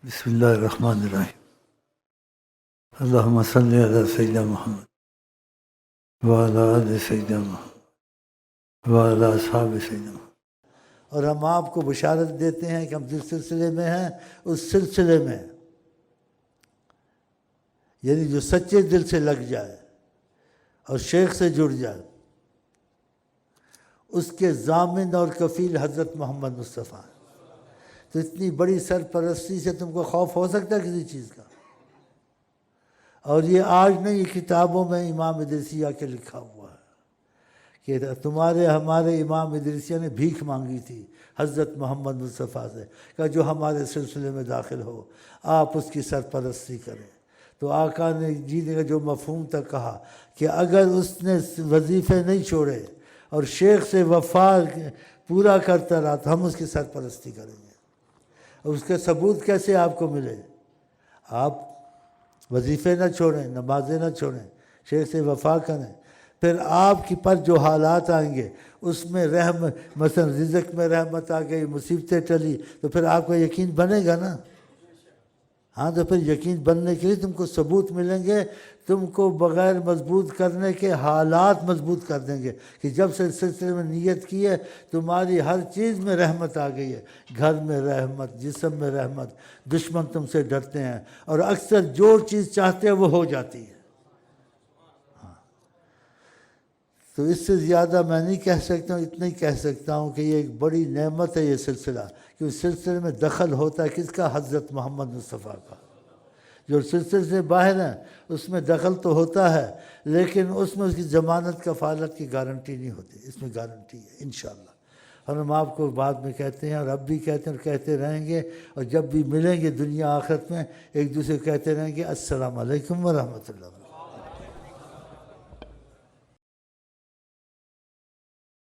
بسم اللہ الرحمن الرحیم اللہم صلی علی سیدنا محمد وعلی آل سیدنا محمد وعلی اصحاب سیدنا محمد۔ اور ہم آپ کو بشارت دیتے ہیں کہ ہم جس سلسلے میں ہیں اس سلسلے میں یعنی جو سچے دل سے لگ جائے اور شیخ سے جڑ جائے اس کے ضامن اور کفیل حضرت محمد مصطفیٰ۔ تو اتنی بڑی سرپرستی سے تم کو خوف ہو سکتا ہے کسی چیز کا؟ اور یہ آج نہیں، یہ کتابوں میں امام ادریسیہ کے لکھا ہوا ہے کہ تمہارے ہمارے امام ادریسیہ نے بھیک مانگی تھی حضرت محمد مصطفیٰ سے کہ جو ہمارے سلسلے میں داخل ہو آپ اس کی سرپرستی کریں۔ تو آقا نے جی نے جو مفہوم تک کہا کہ اگر اس نے وظیفے نہیں چھوڑے اور شیخ سے وفا پورا کرتا رہا تو ہم اس کی سرپرستی کریں گے۔ اور اس کے ثبوت کیسے آپ کو ملے؟ آپ وظیفے نہ چھوڑیں، نمازیں نہ چھوڑیں، شیخ سے وفا کریں، پھر آپ کی پر جو حالات آئیں گے اس میں مثلا رزق میں رحمت آ گئی، مصیبتیں ٹلی، تو پھر آپ کا یقین بنے گا نا۔ ہاں تو پھر یقین بننے کے لیے تم کو ثبوت ملیں گے، تم کو بغیر مضبوط کرنے کے حالات مضبوط کر دیں گے کہ جب سے سلسلے میں نیت کی ہے تمہاری ہر چیز میں رحمت آ گئی ہے، گھر میں رحمت، جسم میں رحمت، دشمن تم سے ڈرتے ہیں اور اکثر جو چیز چاہتے ہیں وہ ہو جاتی ہے۔ تو اس سے زیادہ میں نہیں کہہ سکتا ہوں، اتنا ہی کہہ سکتا ہوں کہ یہ ایک بڑی نعمت ہے یہ سلسلہ، کہ اس سلسلے میں دخل ہوتا ہے کس کا؟ حضرت محمد مصطفیٰ کا۔ جو سلسلے سے باہر ہیں اس میں دخل تو ہوتا ہے لیکن اس میں اس کی ضمانت کفالت کی گارنٹی نہیں ہوتی، اس میں گارنٹی ہے انشاءاللہ۔ اور ہم آپ کو بعد میں کہتے ہیں اور اب بھی کہتے ہیں اور کہتے رہیں گے، اور جب بھی ملیں گے دنیا آخرت میں ایک دوسرے کو کہتے رہیں گے السلام علیکم ورحمۃ اللہ۔